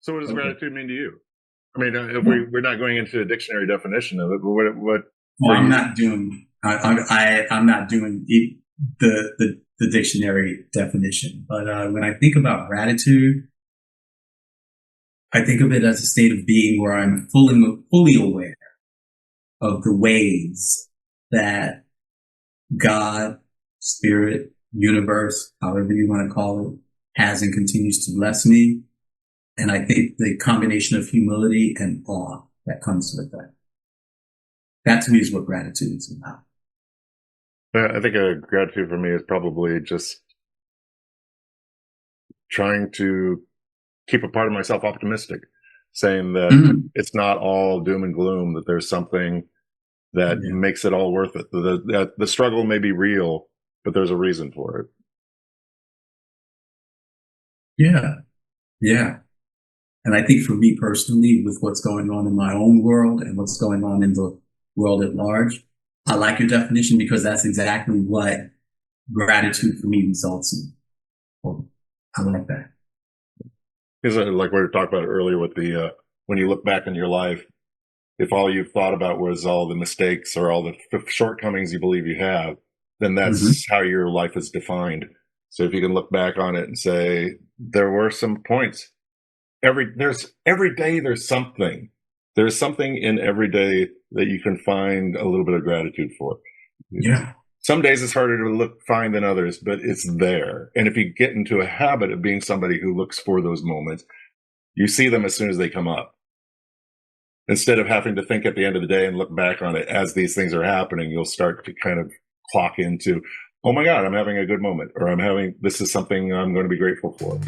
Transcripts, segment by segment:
So what does Okay. gratitude mean to you? I mean, if we're not going into a dictionary definition of it, but what Well, for I'm you? not doing. I'm not doing the dictionary definition. But when I think about gratitude, I think of it as a state of being where I'm fully aware of the ways that God, spirit, universe, however you want to call it, has and continues to bless me. And I think the combination of humility and awe that comes with that. That to me is what gratitude is about. I think gratitude for me is probably just trying to keep a part of myself optimistic, saying that it's not all doom and gloom, that there's something that makes it all worth it. The struggle may be real, but there's a reason for it. Yeah. Yeah. And I think for me personally, with what's going on in my own world and what's going on in the world at large, I like your definition because that's exactly what gratitude for me results in. Well, I like that. Because like we were talking about earlier with the, when you look back on your life, if all you've thought about was all the mistakes or all the shortcomings you believe you have, then that's how your life is defined. So if you can look back on it and say, there were some points. Every day there's something. There's something in every day that you can find a little bit of gratitude for. Yeah. Some days it's harder to find than others, but it's there. And if you get into a habit of being somebody who looks for those moments, you see them as soon as they come up. Instead of having to think at the end of the day and look back on it as these things are happening, you'll start to kind of clock into, oh my God, I'm having a good moment, or this is something I'm going to be grateful for.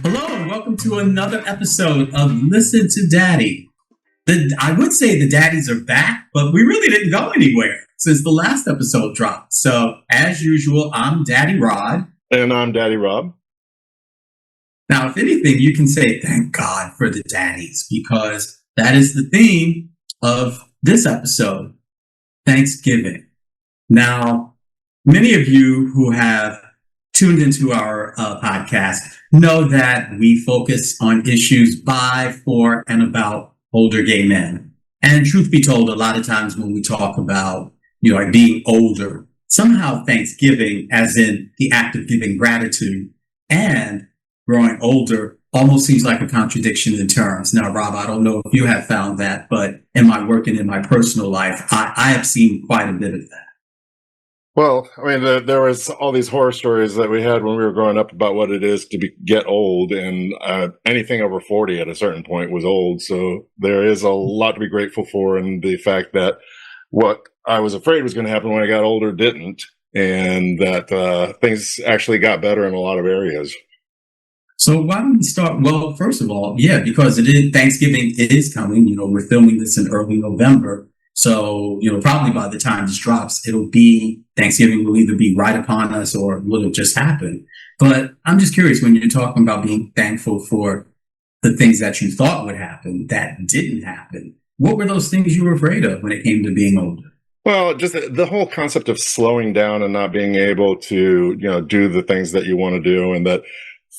Hello and welcome to another episode of Listen to Daddy. I would say the Daddies are back, but we really didn't go anywhere since the last episode dropped. So as usual, I'm Daddy Rod. And I'm Daddy Rob. Now, if anything, you can say thank God for the Daddies because that is the theme of this episode, Thanksgiving. Now, many of you who have tuned into our podcast know that we focus on issues by, for, and about older gay men. And truth be told, a lot of times when we talk about, like being older, somehow Thanksgiving, as in the act of giving gratitude, and growing older almost seems like a contradiction in terms. Now, Rob, I don't know if you have found that, but in my work and in my personal life, I have seen quite a bit of that. Well, I mean, there was all these horror stories that we had when we were growing up about what it is to get old, and anything over 40 at a certain point was old. So there is a lot to be grateful for, and the fact that what I was afraid was going to happen when I got older didn't, and that things actually got better in a lot of areas. So why don't we start? Well, first of all, because Thanksgiving is coming. We're filming this in early November. So, probably by the time this drops, Thanksgiving will either be right upon us or will have just happened. But I'm just curious, when you're talking about being thankful for the things that you thought would happen that didn't happen, what were those things you were afraid of when it came to being older? Well, just the whole concept of slowing down and not being able to, do the things that you want to do, and that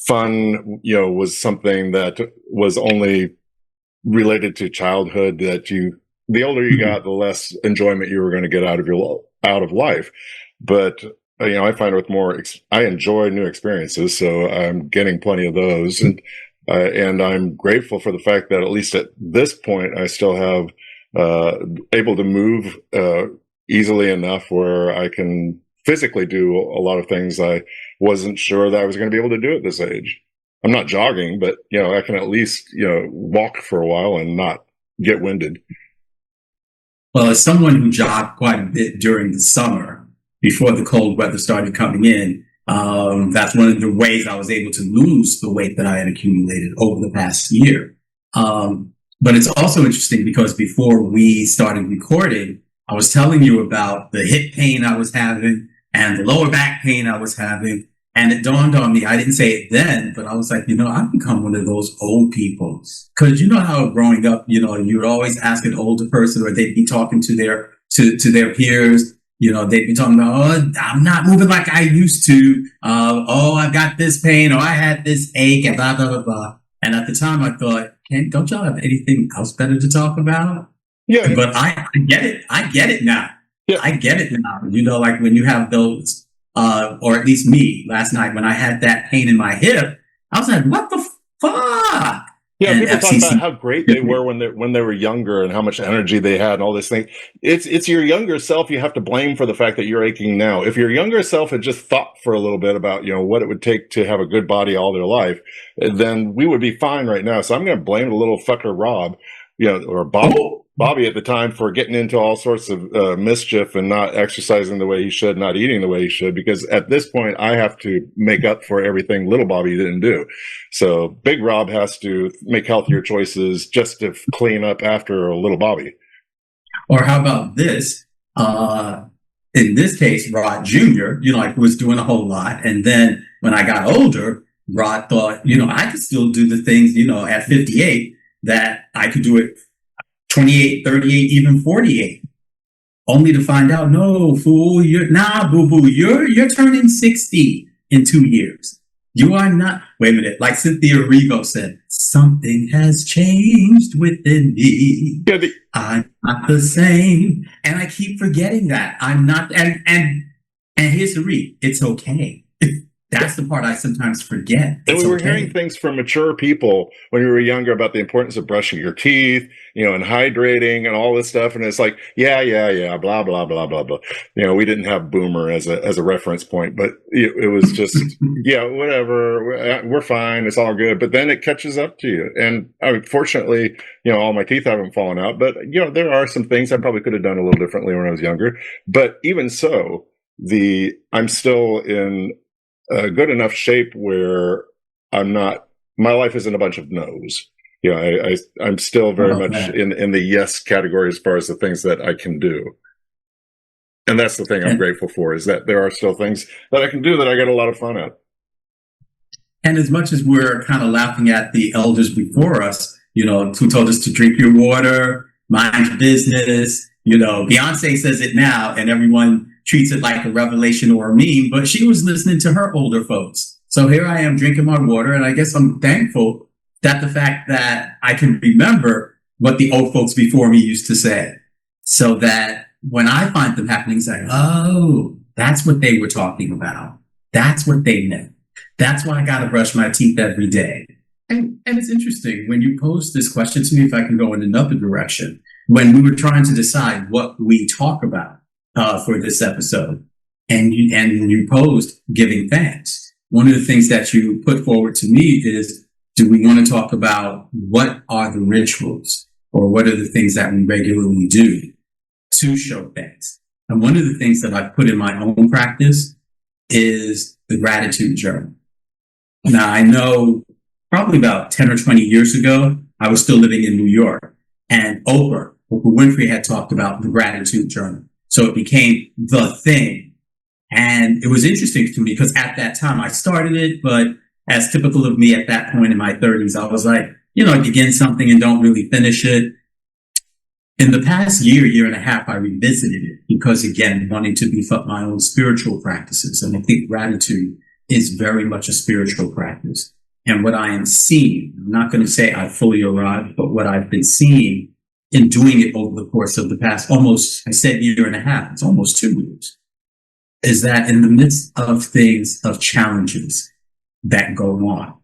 fun, was something that was only related to childhood, the older you got, the less enjoyment you were going to get out of life. But, I find with I enjoy new experiences, so I'm getting plenty of those. And I'm grateful for the fact that at least at this point, I still have, able to move, easily enough where I can physically do a lot of things I wasn't sure that I was going to be able to do at this age. I'm not jogging, but, I can at least, walk for a while and not get winded. Well, as someone who jogged quite a bit during the summer before the cold weather started coming in, that's one of the ways I was able to lose the weight that I had accumulated over the past year. But it's also interesting because before we started recording, I was telling you about the hip pain I was having and the lower back pain I was having. And it dawned on me, I didn't say it then, but I was like, I've become one of those old people. Cause you know how growing up, you would always ask an older person, or they'd be talking to their peers, they'd be talking about, oh, I'm not moving like I used to. Oh, I've got this pain, or I had this ache, and blah, blah, blah, blah. And at the time I thought, don't y'all have anything else better to talk about? Yeah. But I get it. I get it now. Yeah. I get it now. Like when you have those, or at least me last night when I had that pain in my hip, I was like, what the fuck? Yeah, and people FCC, talk about how great they were when they were younger and how much energy they had and all this thing. It's your younger self you have to blame for the fact that you're aching now. If your younger self had just thought for a little bit about what it would take to have a good body all their life, then we would be fine right now. So I'm going to blame the little fucker Rob, or Bobby at the time, for getting into all sorts of mischief and not exercising the way he should, not eating the way he should, because at this point I have to make up for everything little Bobby didn't do. So big Rob has to make healthier choices just to clean up after little Bobby. Or how about this? In this case, Rod Jr., was doing a whole lot. And then when I got older, Rod thought, I could still do the things, at 58 that I could do it 28, 38, even 48, only to find out, no, fool, boo-boo, you're turning 60 in 2 years. You are not, wait a minute, like Cynthia Erivo said, something has changed within me. Yeah, I'm not the same. And I keep forgetting that. I'm not, and here's the read, it's okay. That's the part I sometimes forget. And we were hearing things from mature people when we were younger about the importance of brushing your teeth, and hydrating and all this stuff. And it's like, yeah, blah, blah, blah, blah, blah. We didn't have boomer as a reference point, but it was just, yeah, whatever. We're fine. It's all good. But then it catches up to you. And fortunately, all my teeth haven't fallen out, but there are some things I probably could have done a little differently when I was younger. But even so, I'm still in a good enough shape where my life isn't a bunch of no's. I'm still very much in the yes category as far as the things that I can do. And that's the thing I'm grateful for, is that there are still things that I can do that I get a lot of fun at. And as much as we're kind of laughing at the elders before us, who told us to drink your water, mind your business, Beyonce says it now and everyone treats it like a revelation or a meme, but she was listening to her older folks. So here I am drinking my water, and I guess I'm thankful that the fact that I can remember what the old folks before me used to say, so that when I find them happening, it's like, oh, that's what they were talking about. That's what they meant. That's why I got to brush my teeth every day. And it's interesting when you posed this question to me, if I can go in another direction, when we were trying to decide what we talk about for this episode, and you posed giving thanks. One of the things that you put forward to me is, do we want to talk about what are the rituals, or what are the things that we regularly do to show thanks? And one of the things that I've put in my own practice is the gratitude journal. Now, I know probably about 10 or 20 years ago, I was still living in New York, and Oprah Winfrey had talked about the gratitude journal. So it became the thing. And it was interesting to me because at that time I started it, but as typical of me at that point in my 30s, I was like, I begin something and don't really finish it. In the past year and a half, I revisited it because, again, wanting to beef up my own spiritual practices. And I think gratitude is very much a spiritual practice. And what I am seeing, I'm not going to say I fully arrived, but what I've been seeing in doing it over the course of the past I said year and a half, it's almost 2 years, is that in the midst of things, of challenges that go on,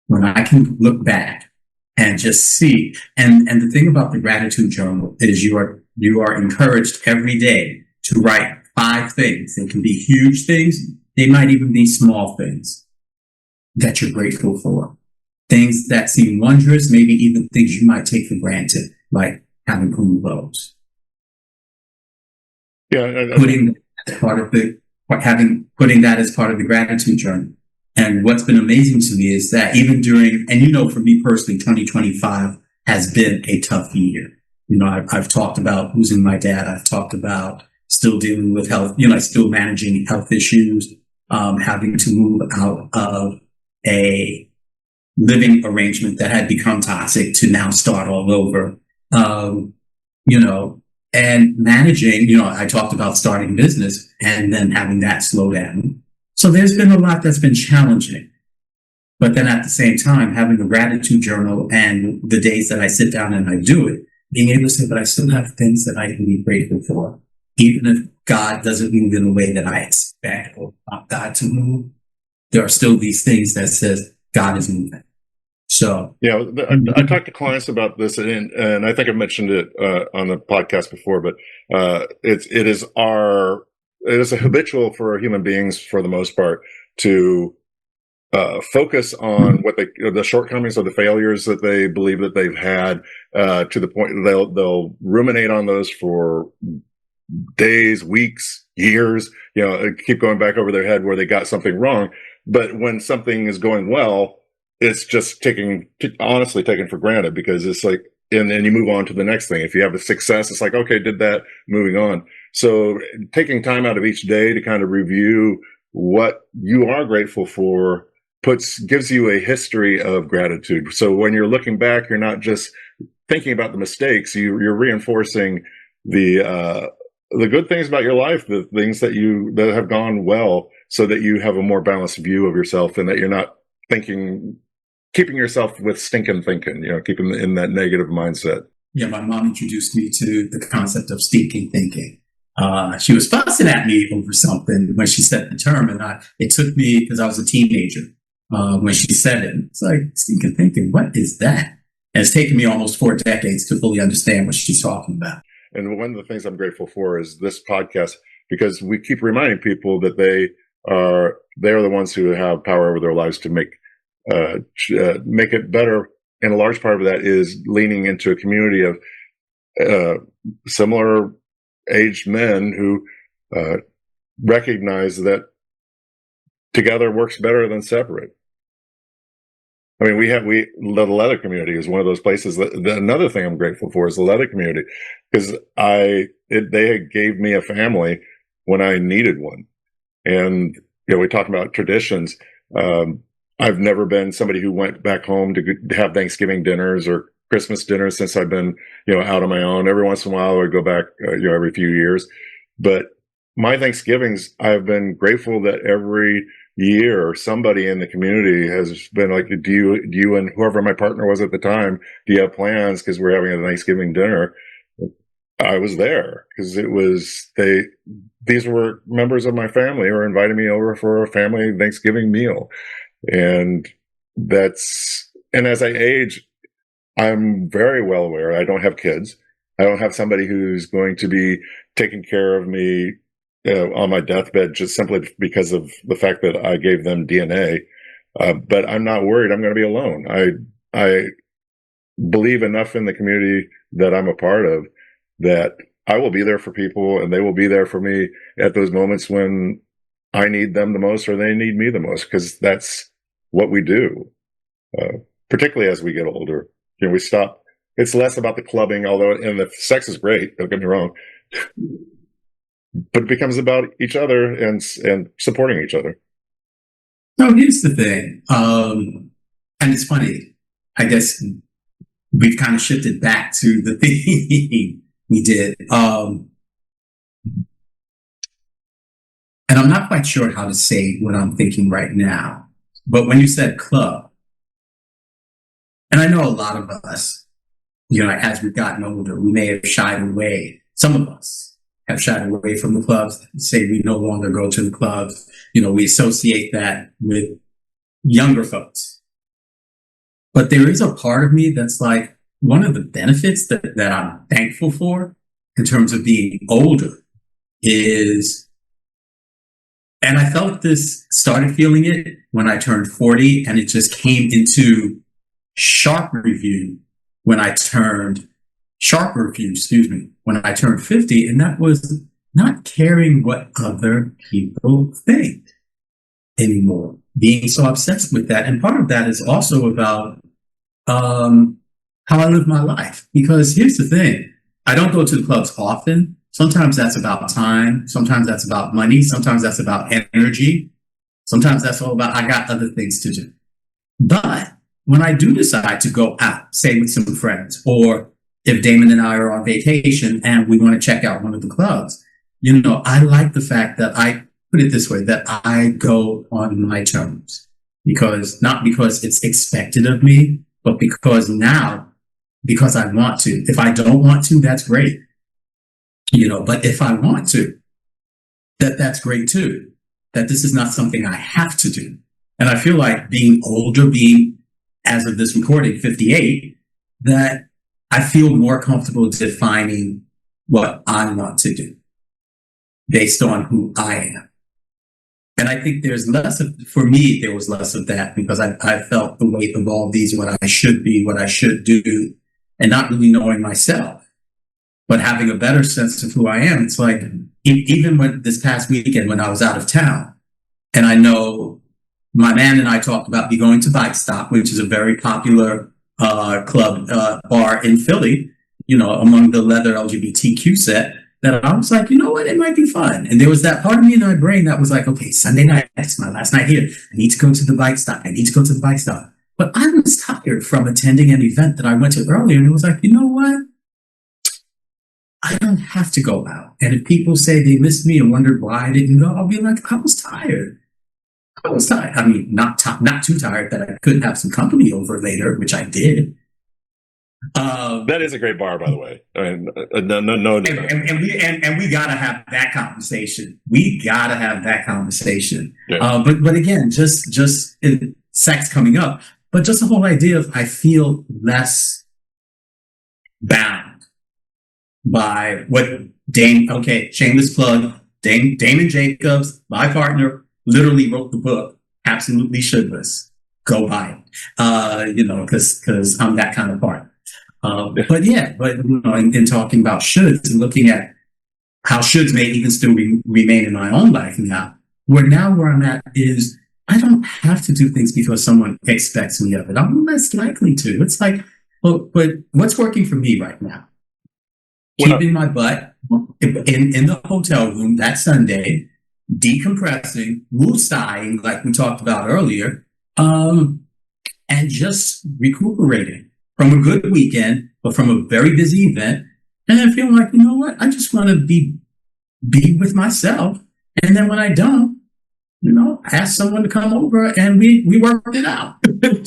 when I can look back and just see, and the thing about the gratitude journal is you are encouraged every day to write 5 things. They can be huge things. They might even be small things that you're grateful for. Things that seem wondrous, maybe even things you might take for granted, like having clean clothes. Yeah, putting that as part of the gratitude journey. And what's been amazing to me is that even during, and for me personally, 2025 has been a tough year. I've talked about losing my dad. I've talked about still dealing with health, still managing health issues, having to move out of a living arrangement that had become toxic to now start all over. Um, and managing, I talked about starting business and then having that slow down. So there's been a lot that's been challenging. But then at the same time, having a gratitude journal and the days that I sit down and I do it, being able to say, but I still have things that I can be grateful for. Even if God doesn't move in a way that I expect or want God to move, there are still these things that says God is moving. So yeah, I talked to clients about this, and I think I've mentioned it on the podcast before, but it is a habitual for human beings for the most part to focus on what the shortcomings or the failures that they believe that they've had, to the point that they'll ruminate on those for days, weeks, years, keep going back over their head where they got something wrong. But when something is going well, it's just honestly taken for granted, because it's like, and you move on to the next thing. If you have a success, it's like, okay, did that, moving on. So taking time out of each day to kind of review what you are grateful for gives you a history of gratitude. So when you're looking back, you're not just thinking about the mistakes, you're reinforcing the good things about your life, the things that have gone well, so that you have a more balanced view of yourself, and that you're not keeping yourself with stinking thinking, keeping in that negative mindset. Yeah, my mom introduced me to the concept of stinking thinking. She was fussing at me over something when she said the term, and it took me, because I was a teenager, when she said it. It's like, stinking thinking, what is that? And it's taken me almost 4 decades to fully understand what she's talking about. And one of the things I'm grateful for is this podcast, because we keep reminding people that they are the ones who have power over their lives to make it better. And a large part of that is leaning into a community of similar aged men who recognize that together works better than separate. I mean, the leather community is one of those places another thing I'm grateful for is the leather community, because they gave me a family when I needed one. And, we talk about traditions. I've never been somebody who went back home to have Thanksgiving dinners or Christmas dinners since I've been, out on my own. Every once in a while I would go back, every few years. But my Thanksgivings, I've been grateful that every year somebody in the community has been like, do you and whoever my partner was at the time, do you have plans? Because we're having a Thanksgiving dinner. I was there because these were members of my family who were inviting me over for a family Thanksgiving meal. And as I age, I'm very well aware I don't have kids. I don't have somebody who's going to be taking care of me on my deathbed just simply because of the fact that I gave them DNA. But I'm not worried I'm going to be alone. I believe enough in the community that I'm a part of that I will be there for people, and they will be there for me at those moments when I need them the most or they need me the most, because that's what we do, particularly as we get older. We stop. It's less about the clubbing, and the sex is great, don't get me wrong, but it becomes about each other and supporting each other. No, here's the thing. And it's funny. I guess we've kind of shifted back to the thing we did. And I'm not quite sure how to say what I'm thinking right now. But when you said club, and I know a lot of us, as we've gotten older, we may have shied away. Some of us have shied away from the clubs, say we no longer go to the clubs. We associate that with younger folks. But there is a part of me that's like, one of the benefits that I'm thankful for in terms of being older is, and I started feeling it when I turned 40, and it just came into sharper review when I turned 50. And that was not caring what other people think anymore, being so obsessed with that. And part of that is also about how I live my life. Because here's the thing, I don't go to the clubs often. Sometimes that's about time. Sometimes that's about money. Sometimes that's about energy. Sometimes that's all about I got other things to do. But when I do decide to go out, say with some friends, or if Damon and I are on vacation and we want to check out one of the clubs, I like the fact that I put it this way, that I go on my terms, not because it's expected of me, but because I want to. If I don't want to, that's great. But if I want to, that's great too. That this is not something I have to do. And I feel like being older, as of this recording, 58, that I feel more comfortable defining what I want to do based on who I am. And I think for me, there was less of that because I felt the weight of all these, what I should be, what I should do, and not really knowing myself, but having a better sense of who I am. It's like, even when this past weekend, when I was out of town, and I know my man and I talked about going to Bike Stop, which is a very popular club bar in Philly, among the leather LGBTQ set, that I was like, you know what, it might be fun. And there was that part of me in my brain that was like, okay, Sunday night, it's my last night here. I need to go to the Bike Stop. But I was tired from attending an event that I went to earlier, and it was like, you know what? I don't have to go out. And if people say they missed me and wondered why I didn't go, I'll be like, I was tired. I mean, not too tired that I couldn't have some company over later, which I did. That is a great bar, by the way. I mean, no. And we gotta have that conversation. Yeah. But again, just sex coming up, but just the whole idea of I feel less bound by what shameless plug, Damon Jacobs, my partner, literally wrote the book, Absolutely Shouldless. Go buy it. Because I'm that kind of partner. But in talking about shoulds and looking at how shoulds may even still remain in my own life now, where I'm at is I don't have to do things because someone expects me of it. I'm less likely to. It's like, but what's working for me right now? Keeping my butt in the hotel room that Sunday, decompressing, woosahing, like we talked about earlier, and just recuperating from a good weekend, but from a very busy event. And I feel like, you know what? I just want to be with myself. And then when I don't, ask someone to come over and we worked it out.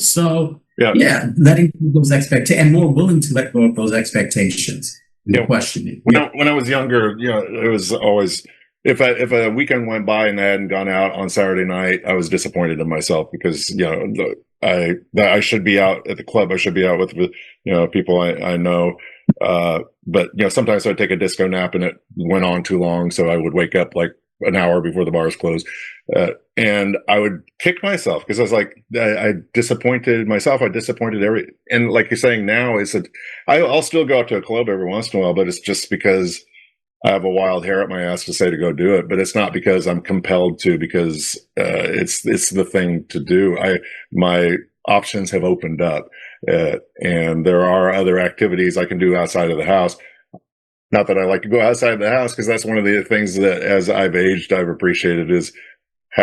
So, letting those expectations and more willing to let go of those expectations. Questioning. When I was younger, it was always, if a weekend went by and I hadn't gone out on Saturday night, I was disappointed in myself because, I should be out at the club. I should be out with people I know. But sometimes I'd take a disco nap and it went on too long. So I would wake up like an hour before the bars closed. And I would kick myself because I was like, I disappointed myself. I disappointed and like you're saying now is that I'll still go out to a club every once in a while, but it's just because I have a wild hair at my ass to say to go do it, but it's not because I'm compelled to, because it's the thing to do. My options have opened up, and there are other activities I can do outside of the house. Not that I like to go outside the house, because that's one of the things that as I've aged, I've appreciated is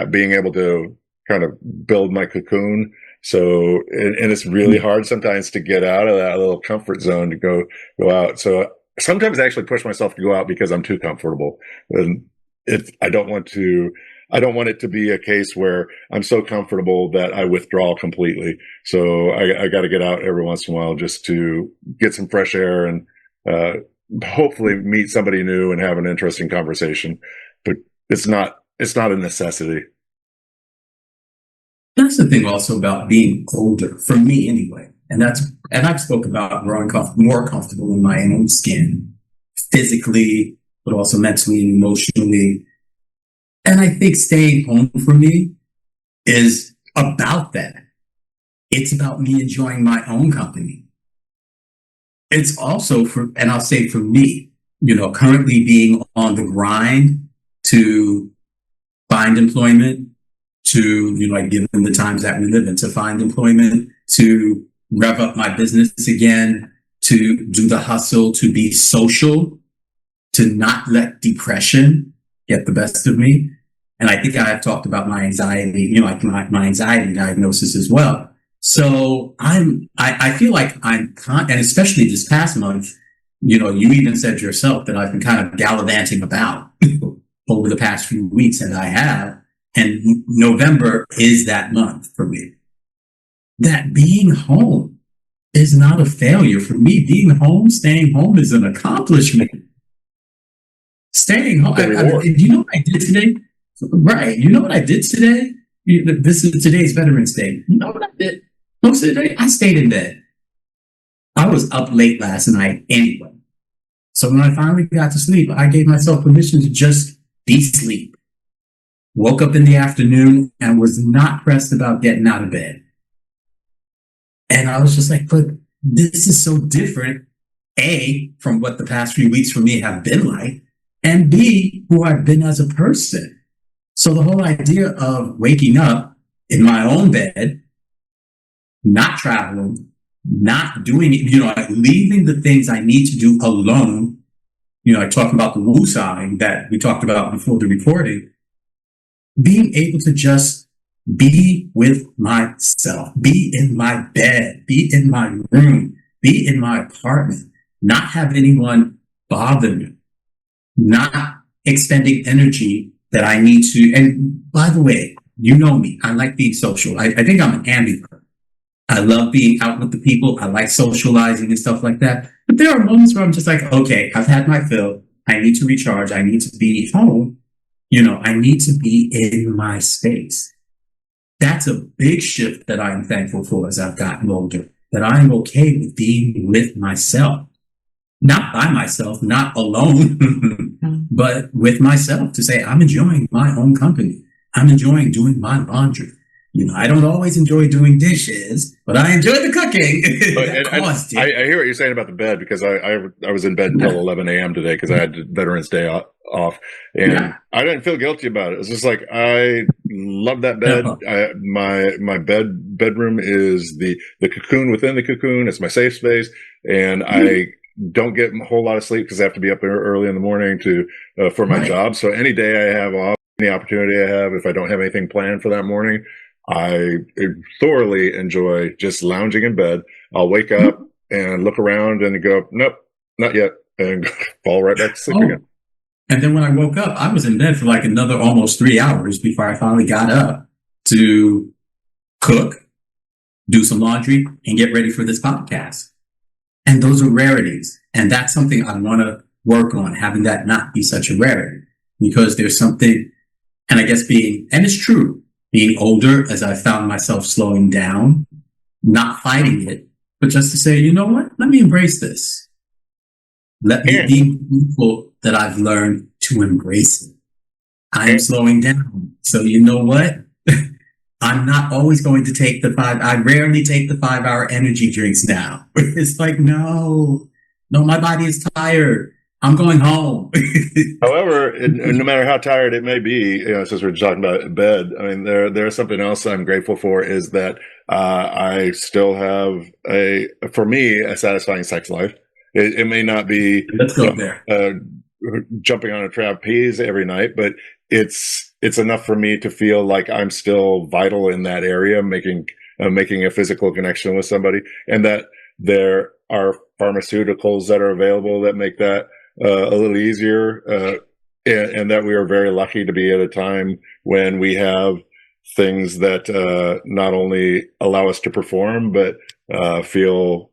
being able to kind of build my cocoon. So, and it's really hard sometimes to get out of that little comfort zone to go out. So sometimes I actually push myself to go out because I'm too comfortable. And I don't want it to be a case where I'm so comfortable that I withdraw completely. So I got to get out every once in a while just to get some fresh air and, hopefully meet somebody new and have an interesting conversation, but it's not a necessity. That's the thing also about being older, for me anyway. And I've spoken about growing more comfortable in my own skin, physically, but also mentally and emotionally. And I think staying home for me is about that. It's about me enjoying my own company. It's also and I'll say for me, currently being on the grind to find employment, to, given the times that we live in, to find employment, to rev up my business again, to do the hustle, to be social, to not let depression get the best of me. And I think I've talked about my anxiety, like my anxiety diagnosis as well. So I feel like and especially this past month, you even said yourself that I've been kind of gallivanting about over the past few weeks, and I have. And November is that month for me. That being home is not a failure for me. Being home, staying home is an accomplishment. Staying home. You know what I did today? Right. You know what I did today? Today's Veterans Day. You know what I did? Most of the day, I stayed in bed. I was up late last night anyway. So when I finally got to sleep, I gave myself permission to just be asleep. Woke up in the afternoon and was not pressed about getting out of bed. And I was just like, but this is so different, A, from what the past few weeks for me have been like, and B, who I've been as a person. So the whole idea of waking up in my own bed, not traveling, not doing it, leaving the things I need to do alone, talking about the woo sign that we talked about before the recording, being able to just be with myself, be in my bed, be in my room, be in my apartment, not have anyone bother me, not expending energy that I need to. And by the way, you know me, I like being social. I think I'm an ambivert. I love being out with the people. I like socializing and stuff like that. But there are moments where I'm just like, okay, I've had my fill. I need to recharge. I need to be home. I need to be in my space. That's a big shift that I'm thankful for as I've gotten older, that I'm okay with being with myself, not by myself, not alone, but with myself, to say, I'm enjoying my own company. I'm enjoying doing my laundry. I don't always enjoy doing dishes, but I enjoy the cooking. I hear what you're saying about the bed, because I was in bed until 11 a.m. today because I had Veterans Day off, and I didn't feel guilty about it. It's just like, I love that bed. My bedroom is the cocoon within the cocoon. It's my safe space, and I don't get a whole lot of sleep because I have to be up early in the morning for my job. So any day I have off, any opportunity I have, if I don't have anything planned for that morning, I thoroughly enjoy just lounging in bed. I'll wake up and look around and go, nope, not yet, and fall right back to sleep again. And then when I woke up, I was in bed for like another almost 3 hours before I finally got up to cook, do some laundry, and get ready for this podcast. And those are rarities. And that's something I want to work on, having that not be such a rarity, because there's something, and I guess and it's true, being older, as I found myself slowing down, not fighting it, but just to say, you know what? Let me embrace this. Let me be grateful that I've learned to embrace it. I'm slowing down. So you know what? I'm not always going to take I rarely take the 5-hour energy drinks now. It's like, no, my body is tired. I'm going home. However, no matter how tired it may be, since we're talking about bed, I mean, there's something else I'm grateful for, is that I still have for me, a satisfying sex life. It may not be Let's go there. Jumping on a trapeze every night, but it's enough for me to feel like I'm still vital in that area, making a physical connection with somebody, and that there are pharmaceuticals that are available that make that a little easier, and that we are very lucky to be at a time when we have things that not only allow us to perform, but feel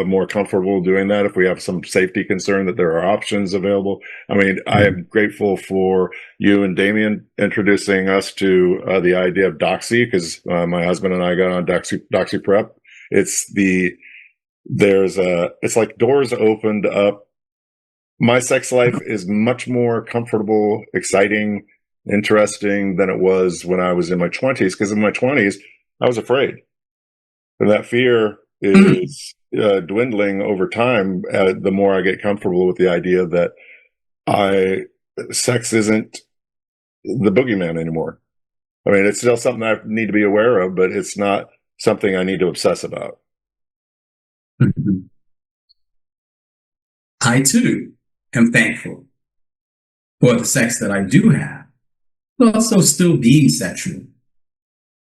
more comfortable doing that. If we have some safety concern, that there are options available. I mean, I am grateful for you and Damien introducing us to the idea of Doxy, because my husband and I got on Doxy Prep. It's like doors opened up. My sex life is much more comfortable, exciting, interesting than it was when I was in my 20s, because in my 20s, I was afraid. And that fear is dwindling over time, the more I get comfortable with the idea that sex isn't the boogeyman anymore. I mean, it's still something I need to be aware of, but it's not something I need to obsess about. I too am thankful for the sex that I do have, but also still being sexual.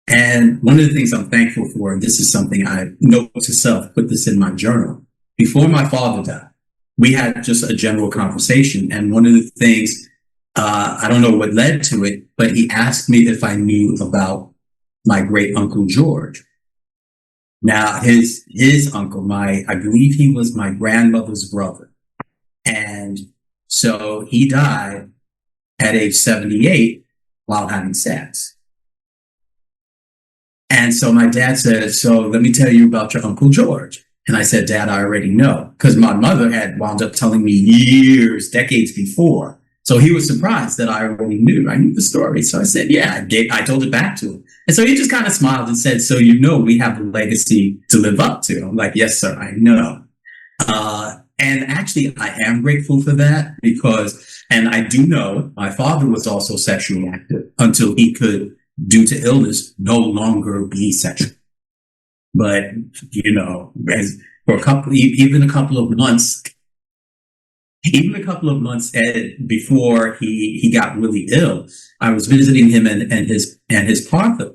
And one of the things I'm thankful for, and this is something I note to self, put this in my journal. Before my father died, we had just a general conversation. And one of the things, I don't know what led to it, but he asked me if I knew about my great uncle George. Now, his uncle, I believe he was my grandmother's brother. And so he died at age 78 while having sex. And so my dad said, so let me tell you about your Uncle George. And I said, Dad, I already know, because my mother had wound up telling me years, decades before. So he was surprised that I already knew. I knew the story. So I said, yeah, I told it back to him. And so he just kind of smiled and said, so you know we have a legacy to live up to. I'm like, yes, sir, I know. And actually, I am grateful for that because, and I do know my father was also sexually active until he could, due to illness, no longer be sexual. But, you know, as for even a couple of months before he got really ill, I was visiting him and his partner.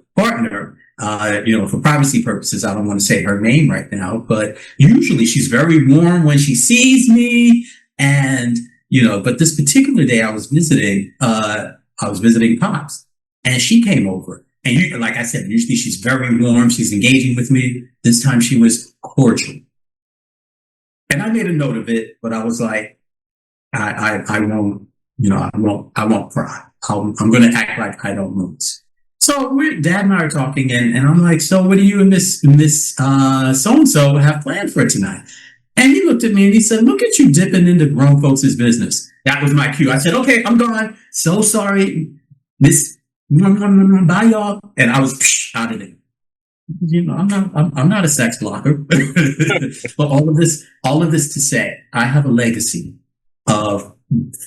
You know, for privacy purposes, I don't want to say her name right now, but usually she's very warm when she sees me. And, you know, but this particular day I was visiting Pops, and she came over. And like I said, usually she's very warm. She's engaging with me. This time she was cordial. And I made a note of it, but I was like, I won't, you know, I won't cry. I'm going to act like I don't notice. So Dad and I are talking, and I'm like, so what do you and Miss so-and-so have planned for tonight? And he looked at me and he said, look at you dipping into grown folks' business. That was my cue. I said, okay, I'm gone. So sorry, Miss, bye y'all. And I was out of there. You know, I'm not a sex blocker. But all of this to say, I have a legacy of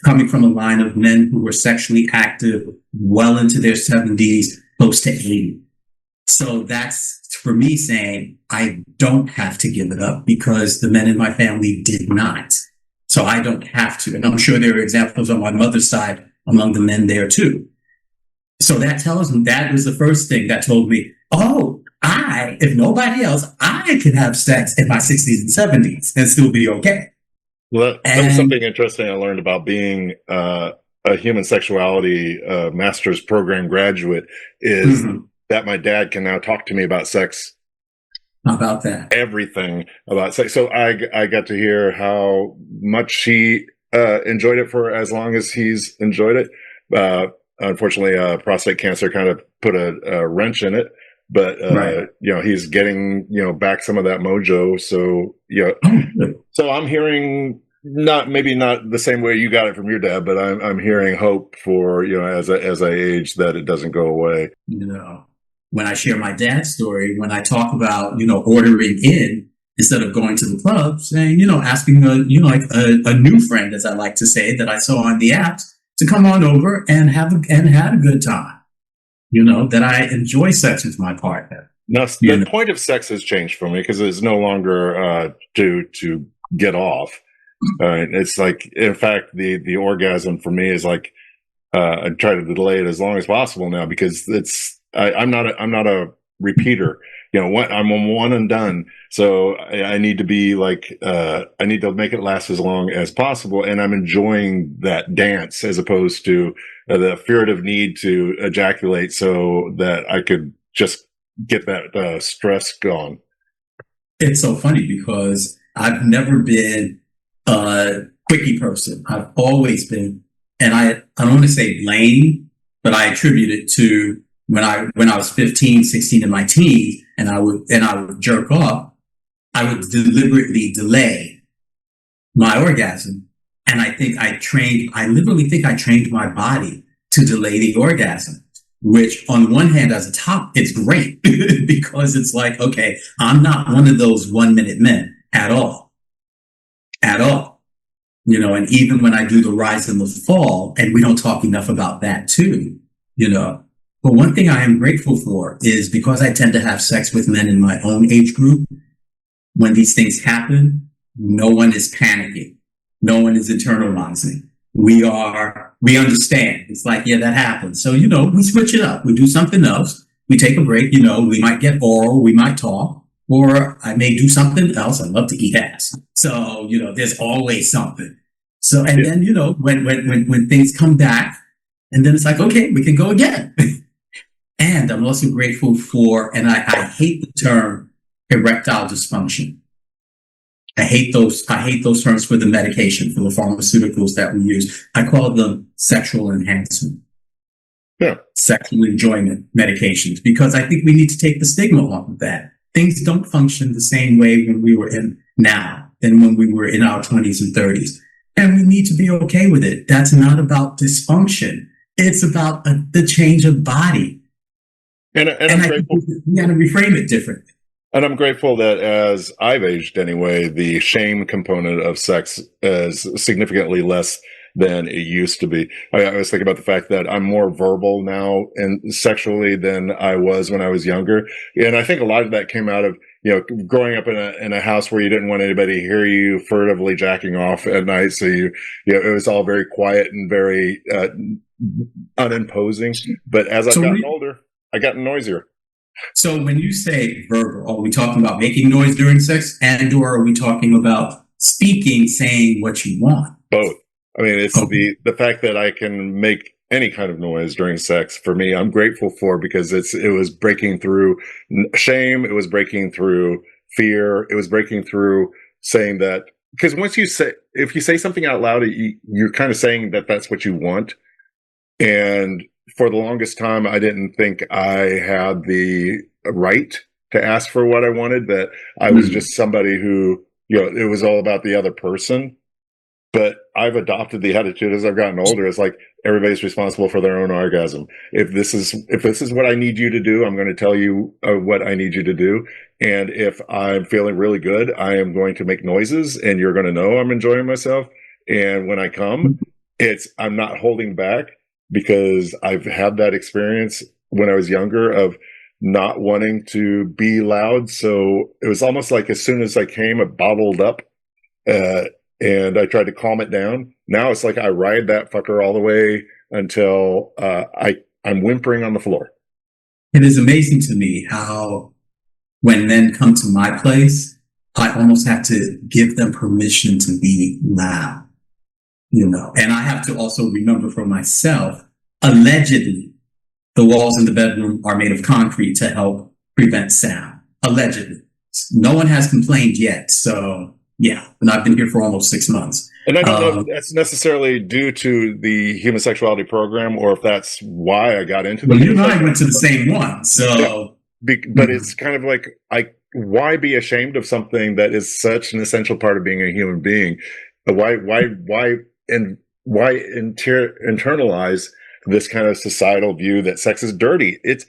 coming from a line of men who were sexually active well into their 70s, close to 80. So that's for me saying I don't have to give it up because the men in my family did not. So I don't have to. And I'm sure there are examples on my mother's side among the men there too. So that tells me, that was the first thing that told me, oh, if nobody else, I can have sex in my 60s and 70s and still be okay. Well, that was something interesting I learned about being a human sexuality master's program graduate is that my dad can now talk to me about sex. About that. Everything about sex. So I got to hear how much he enjoyed it for as long as he's enjoyed it. Unfortunately, prostate cancer kind of put a wrench in it. But, right. You know, he's getting, you know, back some of that mojo. So, you know, so I'm hearing maybe not the same way you got it from your dad, but I'm hearing hope for, you know, as I age that it doesn't go away. You know, when I share my dad's story, when I talk about, you know, ordering in instead of going to the club, saying, you know, asking a new friend, as I like to say, that I saw on the apps to come on over and had a good time. You know, that I enjoy sex with my partner. Now, the point of sex has changed for me because it's no longer to get off. It's like, in fact, the orgasm for me is like I try to delay it as long as possible now because I'm not a repeater. You know, I'm one and done. So I need to be like I need to make it last as long as possible, and I'm enjoying that dance as opposed to the furtive need to ejaculate so that I could just get that stress gone. It's so funny because I've never been a quickie person. I've always been, and I don't want to say lame, but I attribute it to when I was 15, 16 in my teens, and I would jerk off, I would deliberately delay my orgasm. And I literally think I trained my body to delay the orgasm, which on one hand, as a top, it's great because it's like, okay, I'm not one of those 1 minute men at all. You know, and even when I do the rise and the fall, and we don't talk enough about that too, you know, but one thing I am grateful for is because I tend to have sex with men in my own age group, when these things happen, no one is panicking. No one is internalizing. We understand. It's like, yeah, that happens. So, we switch it up. We do something else. We take a break. We might get oral. We might talk. Or I may do something else. I love to eat ass. So, there's always something. So, and then, when things come back, and then it's like, okay, we can go again. And I'm also grateful for, and I hate the term erectile dysfunction. I hate those terms for the medication, for the pharmaceuticals that we use. I call them sexual enhancement. Yeah. Sexual enjoyment medications, because I think we need to take the stigma off of that. Things don't function the same way when we were in now than when we were in our 20s and 30s. And we need to be okay with it. That's not about dysfunction. It's about the change of body. And I think we got to reframe it differently. And I'm grateful that as I've aged anyway, the shame component of sex is significantly less than it used to be. I was thinking about the fact that I'm more verbal now and sexually than I was when I was younger. And I think a lot of that came out of, growing up in a house where you didn't want anybody to hear you furtively jacking off at night. So it was all very quiet and very unimposing. But as I've gotten older, I gotten noisier. So when you say verbal, are we talking about making noise during sex, or are we talking about speaking, saying what you want? Both. I mean, it's the fact that I can make any kind of noise during sex, for me, I'm grateful for, because it was breaking through shame. It was breaking through fear. It was breaking through saying that, because if you say something out loud, you're kind of saying that that's what you want. And for the longest time, I didn't think I had the right to ask for what I wanted, that I was just somebody who, it was all about the other person. But I've adopted the attitude as I've gotten older. It's like everybody's responsible for their own orgasm. If this is what I need you to do, I'm going to tell you what I need you to do. And if I'm feeling really good, I am going to make noises, and you're going to know I'm enjoying myself. And when I come, I'm not holding back, because I've had that experience when I was younger of not wanting to be loud. So it was almost like as soon as I came, it bottled up. And I tried to calm it down. Now it's like I ride that fucker all the way until I'm whimpering on the floor. It is amazing to me how when men come to my place, I almost have to give them permission to be loud, And I have to also remember for myself, allegedly, the walls in the bedroom are made of concrete to help prevent sound. Allegedly. No one has complained yet, so... Yeah, and I've been here for almost 6 months. And I don't know if that's necessarily due to the human sexuality program, or if that's why I got into the. Well, you and I went to the same one, so. Yeah. But it's kind of like, why be ashamed of something that is such an essential part of being a human being? Why internalize this kind of societal view that sex is dirty? It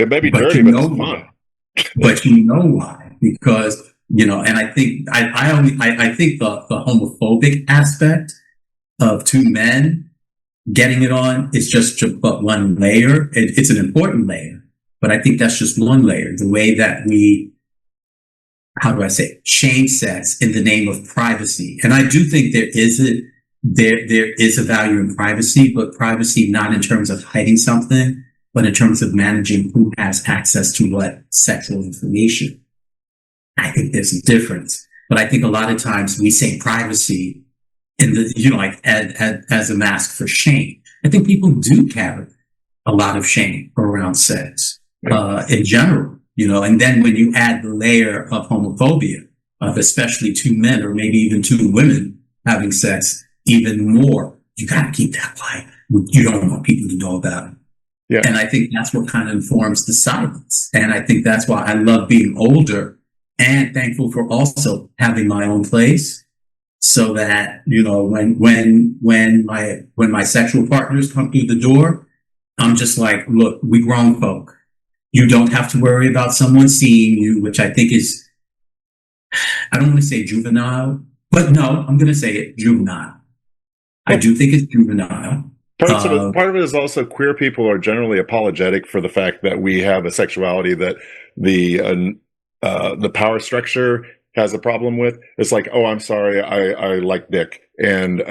may be dirty, but it's fun. But you know why? Because. And I think I think the homophobic aspect of two men getting it on is just but one layer. It's an important layer, but I think that's just one layer. The way that we, shame sex in the name of privacy. And I do think there is a value in privacy, but privacy not in terms of hiding something, but in terms of managing who has access to what sexual information. I think there's a difference, but I think a lot of times we say privacy in the, as a mask for shame. I think people do carry a lot of shame around sex, in general, and then when you add the layer of homophobia, of especially two men or maybe even two women having sex, even more, you got to keep that quiet. You don't want people to know about it. Yeah. And I think that's what kind of informs the silence. And I think that's why I love being older, and thankful for also having my own place, so that, when my sexual partners come through the door, I'm just like, look, we grown folk. You don't have to worry about someone seeing you, which I think is, I don't want to say juvenile, but no, I'm going to say it, juvenile. I do think it's juvenile. Part of it is also queer people are generally apologetic for the fact that we have a sexuality that the power structure has a problem with. It's like, oh, I'm sorry, I like dick, and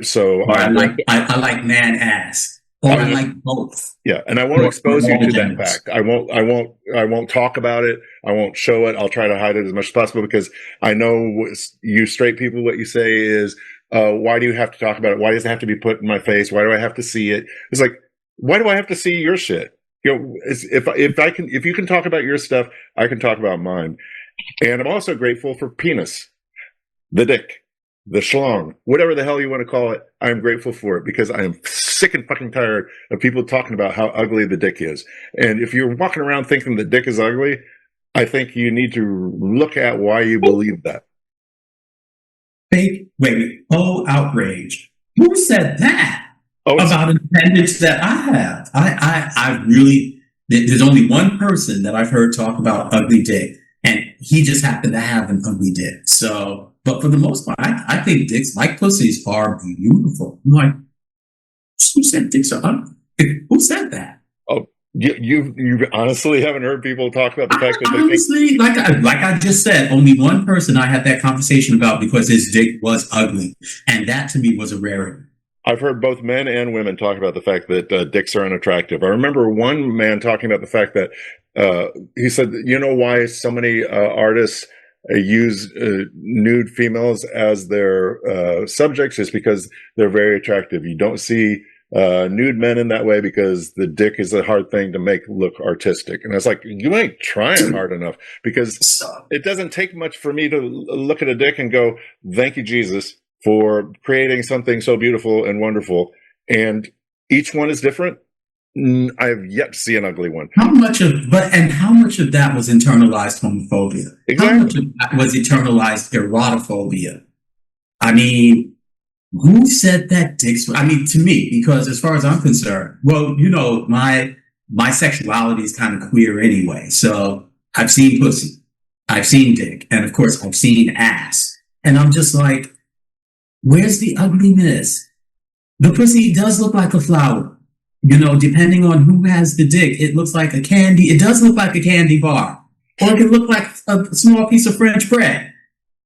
so Or I like man ass, or I I won't, like both, yeah, and I won't or expose you all the to that genders. fact. I won't talk about it. I won't show it. I'll try to hide it as much as possible because I know you straight people. What you say is, why do you have to talk about it? Why does it have to be put in my face? Why do I have to see it? It's like, why do I have to see your shit? You know, if you can talk about your stuff, I can talk about mine. And I'm also grateful for penis, the dick, the schlong, whatever the hell you want to call it. I'm grateful for it because I am sick and fucking tired of people talking about how ugly the dick is. And if you're walking around thinking the dick is ugly, I think you need to look at why you believe that. Fake, wait, oh, outrage. Who said that Oh, it's about an appendage that I have? I really, there's only one person that I've heard talk about ugly dick, and he just happened to have an ugly dick. So, but for the most part, I think dicks, like pussies, are beautiful. I'm like, who said dicks are ugly? Who said that? oh, you honestly haven't heard people talk about the fact that they think. Honestly, like I just said, only one person I had that conversation about because his dick was ugly, and that to me was a rarity. I've heard both men and women talk about the fact that dicks are unattractive. I remember one man talking about the fact that he said, you know why so many artists use nude females as their subjects is because they're very attractive. You don't see nude men in that way because the dick is a hard thing to make look artistic. And I was like, you ain't trying hard enough because So, it doesn't take much for me to look at a dick and go, thank you, Jesus, for creating something so beautiful and wonderful. And each one is different. I have yet to see an ugly one. how much of that was internalized homophobia? How much Exactly. of that was internalized erotophobia? I mean, who said that dicks? I mean, to me, because as far as I'm concerned, well, you know, my sexuality is kind of queer anyway. So I've seen pussy, I've seen dick, and of course I've seen ass. And I'm just like, where's the ugliness? The pussy does look like a flower. You know, depending on who has the dick, it looks like a candy. It does look like a candy bar, or it can look like a small piece of French bread.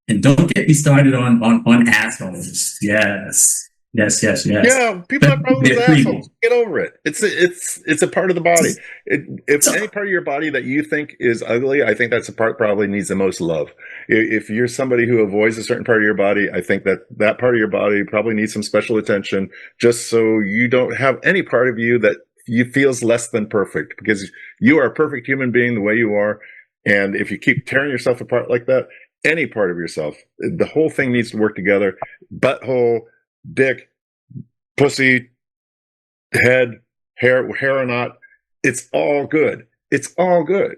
And don't get me started on assholes. Yes, yes, yes, yes. Yeah, people have problems with They're assholes. creepy. Get over it. It's a part of the body. If So, any part of your body that you think is ugly, I think that's the part probably needs the most love. If you're somebody who avoids a certain part of your body, I think that that part of your body probably needs some special attention, just so you don't have any part of you that you feels less than perfect, because you are a perfect human being the way you are. And if you keep tearing yourself apart like that, any part of yourself, the whole thing needs to work together. Butthole, dick, pussy, head, hair or not, it's all good. It's all good.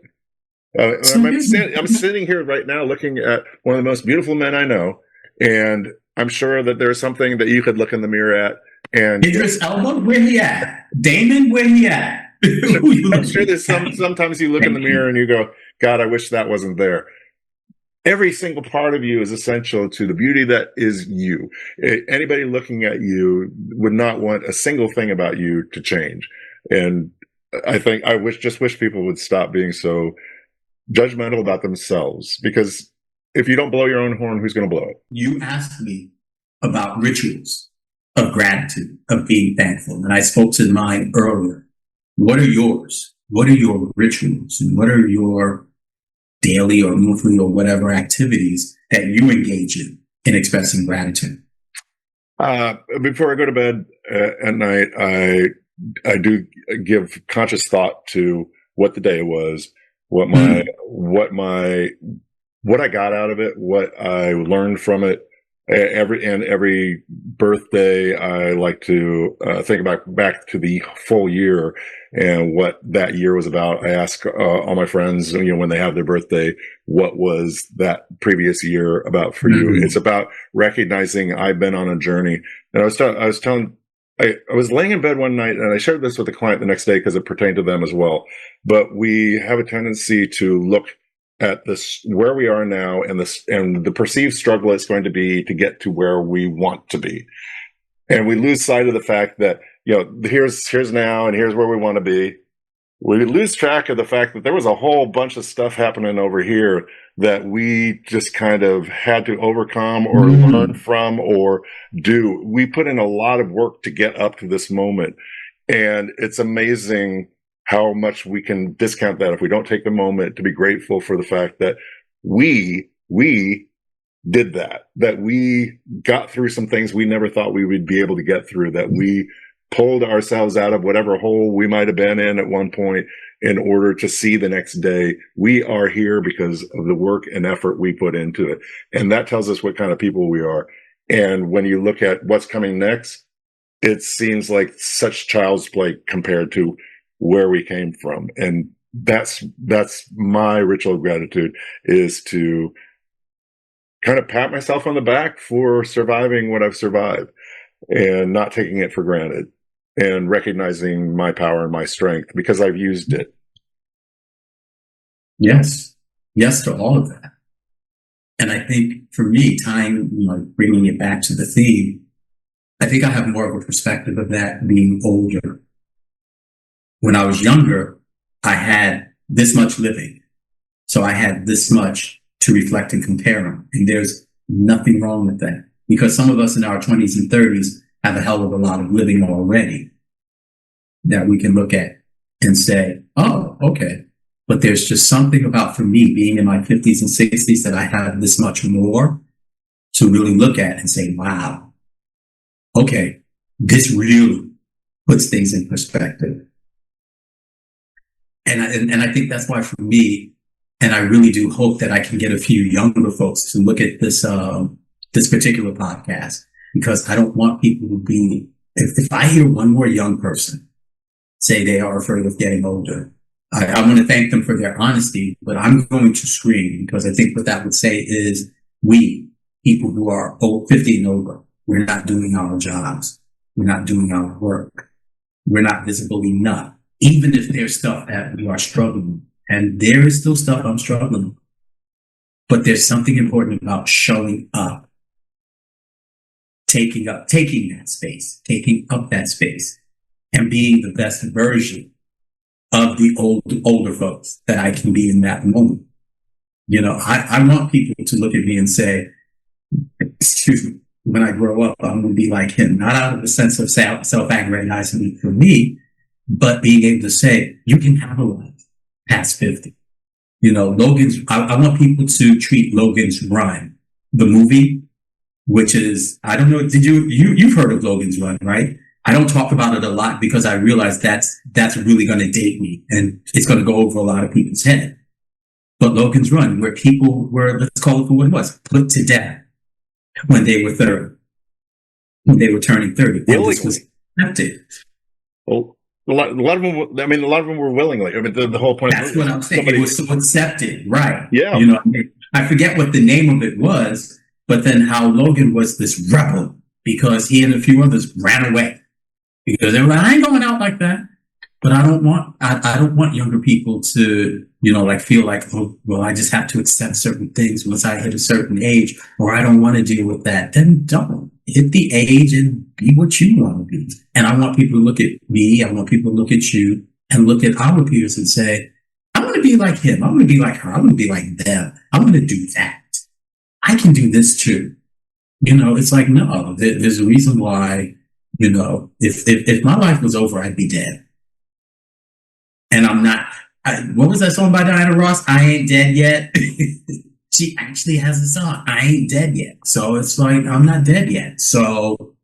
so here's I'm sitting here right now looking at one of the most beautiful men I know, and I'm sure that there's something that you could look in the mirror at, and Idris Elba, where he at? Damon, where he at? Who you I'm sure looking there's at? sometimes you look in the Thank you. mirror and you go, God, I wish that wasn't there. Every single part of you is essential to the beauty that is you. Anybody looking at you would not want a single thing about you to change. And I think just wish people would stop being so judgmental about themselves, because if you don't blow your own horn, who's going to blow it? You asked me about rituals of gratitude, of being thankful, and I spoke to mine earlier. What are yours? What are your rituals? And what are your daily or monthly or whatever activities that you engage in expressing gratitude? Before I go to bed at night, I do give conscious thought to what the day was, what I got out of it, what I learned from it. Every birthday, I like to think about back to the full year and what that year was about. I ask all my friends, when they have their birthday, what was that previous year about for you? Mm-hmm. It's about recognizing I've been on a journey. And I was laying in bed one night, and I shared this with a client the next day because it pertained to them as well. But we have a tendency to look at this, where we are now, and the perceived struggle it's going to be to get to where we want to be. And we lose sight of the fact that, here's now and here's where we want to be. we lose track of the fact that there was a whole bunch of stuff happening over here that we just kind of had to overcome or learn from or do. We put in a lot of work to get up to this moment. And it's amazing how much we can discount that if we don't take the moment to be grateful for the fact that we did that we got through some things we never thought we would be able to get through, that we pulled ourselves out of whatever hole we might have been in at one point in order to see the next day. We are here because of the work and effort we put into it. And that tells us what kind of people we are. And when you look at what's coming next, it seems like such child's play compared to where we came from. And that's my ritual of gratitude, is to kind of pat myself on the back for surviving what I've survived and not taking it for granted, and recognizing my power and my strength because I've used it. Yes. Yes to all of that. And I think for me, time, bringing it back to the theme, I think I have more of a perspective of that being older. When I was younger, I had this much living. So I had this much to reflect and compare on. And there's nothing wrong with that, because some of us in our 20s and 30s have a hell of a lot of living already that we can look at and say, oh, okay. But there's just something about, for me, being in my 50s and 60s, that I have this much more to really look at and say, wow, okay, this really puts things in perspective. And I think that's why, for me, and I really do hope that I can get a few younger folks to look at this particular podcast, because I don't want people to be, if I hear one more young person say they are afraid of getting older, I want to thank them for their honesty, but I'm going to scream, because I think what that would say is, we, people who are 50 and over, we're not doing our jobs. We're not doing our work. We're not visible enough, even if there's stuff that we are struggling. And there is still stuff I'm struggling with. But there's something important about showing up, taking that space, taking up that space, and being the best version of the older folks that I can be in that moment. I want people to look at me and say, excuse me, when I grow up, I'm going to be like him, not out of the sense of self-aggrandizing for me, but being able to say, you can have a life past 50. Logan's, I want people to treat Logan's Run, the movie, which is, I don't know, you've heard of Logan's Run, right? I don't talk about it a lot because I realize that's really going to date me, and it's going to go over a lot of people's head. But Logan's Run, where people were, let's call it for what it was, put to death when they were 30, when they were turning 30. And this was accepted. Well, a lot of them were willingly. The whole point. That's what I'm saying. It was so accepted, right? Yeah. I forget what the name of it was, but then how Logan was this rebel because he and a few others ran away because they were like, I ain't going out like that. But I don't want younger people to, feel like, oh, well, I just have to accept certain things once I hit a certain age, or I don't want to deal with that. Then don't hit the age and be what you want to be. And I want people to look at me. I want people to look at you and look at our peers and say, I want to be like him. I want to be like her. I want to be like them. I want to do that. I can do this too. It's like, no, there's a reason why, if my life was over, I'd be dead. And I'm not, what was that song by Diana Ross? I ain't dead yet. She actually has a song, I ain't dead yet. So it's like, I'm not dead yet. So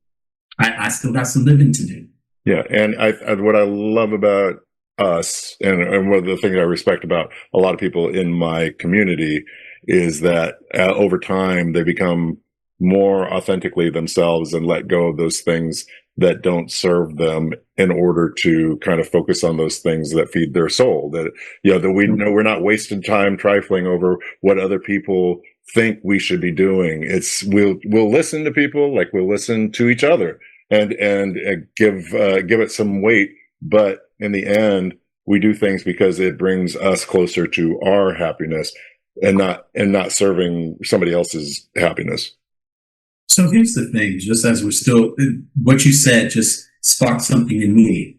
I still got some living to do. Yeah. And what I love about us, and one of the things I respect about a lot of people in my community, is that over time they become more authentically themselves and let go of those things that don't serve them in order to kind of focus on those things that feed their soul. That we know we're not wasting time trifling over what other people think we should be doing. We'll listen to people like we'll listen to each other and give it some weight. But in the end, we do things because it brings us closer to our happiness and not serving somebody else's happiness. So here's the thing, just as we're still, what you said just sparked something in me.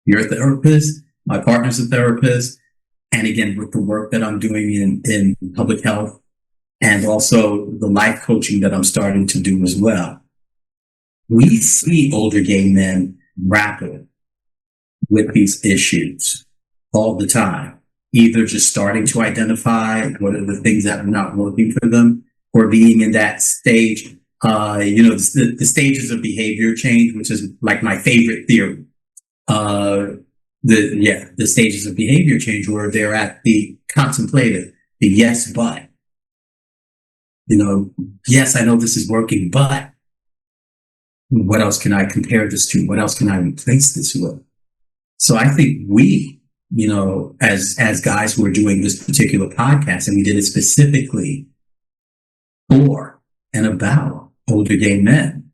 You're a therapist, My partner's a therapist. And again, with the work that I'm doing in public health and also the life coaching that I'm starting to do as well, we see older gay men grapple with these issues all the time, either just starting to identify what are the things that are not working for them or being in that stage, the stages of behavior change, which is like my favorite theory. The stages of behavior change where they're at the contemplative, the yes, but, yes, I know this is working, but what else can I compare this to? What else can I replace this with? So I think we, as guys who are doing this particular podcast, and we did it specifically for and about older gay men,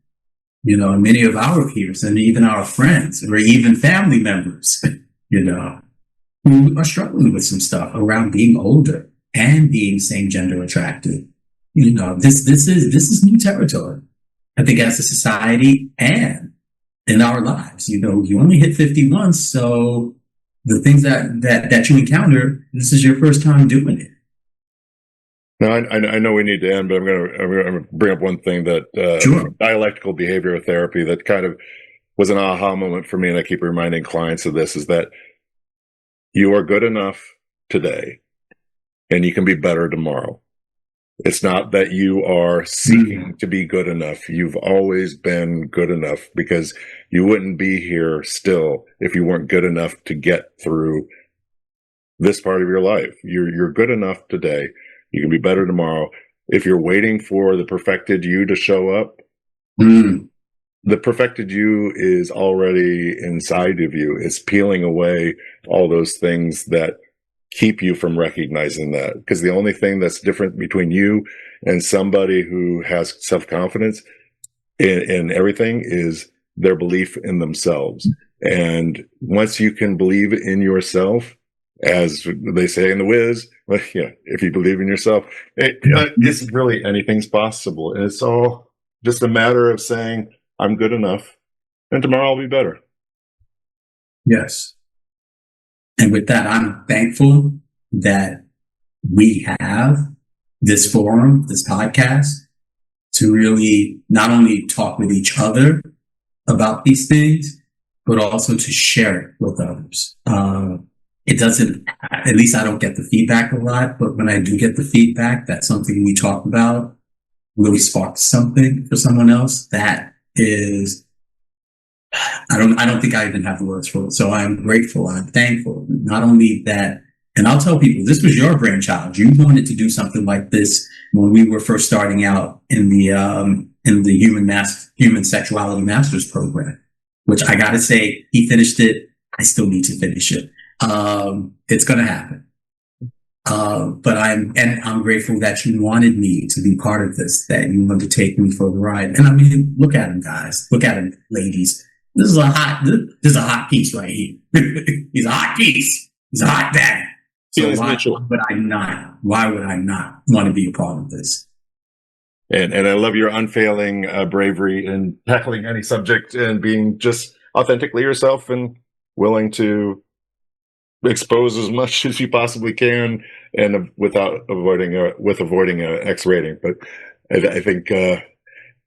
and many of our peers and even our friends or even family members, who are struggling with some stuff around being older and being same gender attracted. This is new territory. I think as a society and in our lives, you only hit 51. So the things that you encounter, this is your first time doing it. No, I know we need to end, but I'm going to bring up one thing that Sure. dialectical behavioral therapy that kind of was an aha moment for me. And I keep reminding clients of this is that you are good enough today and you can be better tomorrow. It's not that you are seeking to be good enough. You've always been good enough because you wouldn't be here still if you weren't good enough to get through this part of your life. You're good enough today. You can be better tomorrow. If you're waiting for the perfected you to show up, the perfected you is already inside of you. It's peeling away all those things that keep you from recognizing that. Because the only thing that's different between you and somebody who has self-confidence in everything is their belief in themselves. And once you can believe in yourself, as they say in The Wiz, if you believe in yourself, it's really anything's possible. And it's all just a matter of saying, I'm good enough, and tomorrow I'll be better. Yes. And with that, I'm thankful that we have this forum, this podcast, to really not only talk with each other about these things, but also to share it with others. It doesn't, at least I don't get the feedback a lot, but when I do get the feedback, that's something we talk about, really sparks something for someone else. That is, I don't think I even have the words for it. So I'm grateful. I'm thankful. Not only that, and I'll tell people, this was your brainchild. You wanted to do something like this when we were first starting out in the human sexuality master's program, which I got to say, he finished it. I still need to finish it. It's going to happen. But I'm grateful that you wanted me to be part of this, that you wanted to take me for the ride. And I mean, look at him, guys. Look at him, ladies. This is a hot piece right here. He's a hot piece. He's a hot dad. So why would I not want to be a part of this? And I love your unfailing bravery in tackling any subject and being just authentically yourself and willing to expose as much as you possibly can, and without avoiding an X rating. But I think that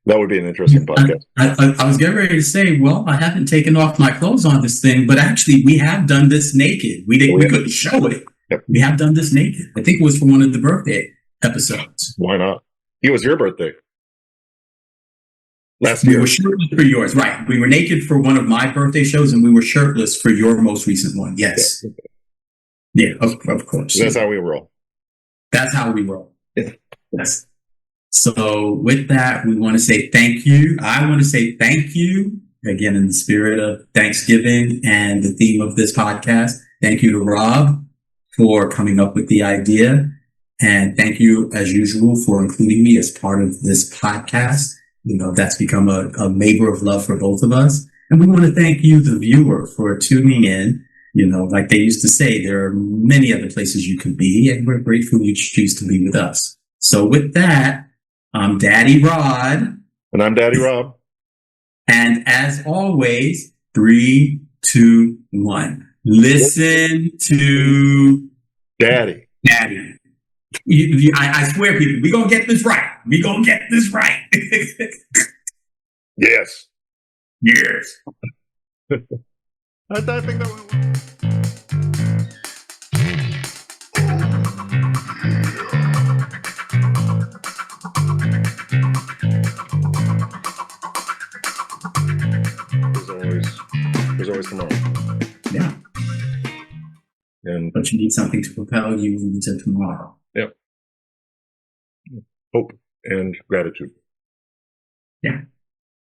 would be an interesting podcast. I was getting ready to say, well, I haven't taken off my clothes on this thing, but actually, we have done this naked. We couldn't show it. Yep. We have done this naked. I think it was for one of the birthday episodes. Why not? It was your birthday. Last year. We were shirtless for yours, right? We were naked for one of my birthday shows, and we were shirtless for your most recent one. Yes. Yeah, of course. That's how we roll. That's how we roll. Yes. So with that, we want to say thank you. I want to say thank you again in the spirit of Thanksgiving and the theme of this podcast. Thank you to Rob for coming up with the idea. And thank you, as usual, for including me as part of this podcast. That's become a labor of love for both of us. And we want to thank you, the viewer, for tuning in. Like they used to say, there are many other places you can be, and we're grateful you choose to be with us. So with that, I'm Daddy Rod. And I'm Daddy Rob. And as always, 3, 2, 1. Listen to Daddy. Daddy. I swear, people, we're going to get this right. We're going to get this right. Yes. Yes. I think that went there's always tomorrow. Yeah. And but you need something to propel you into tomorrow. Yep. Hope and gratitude. Yeah.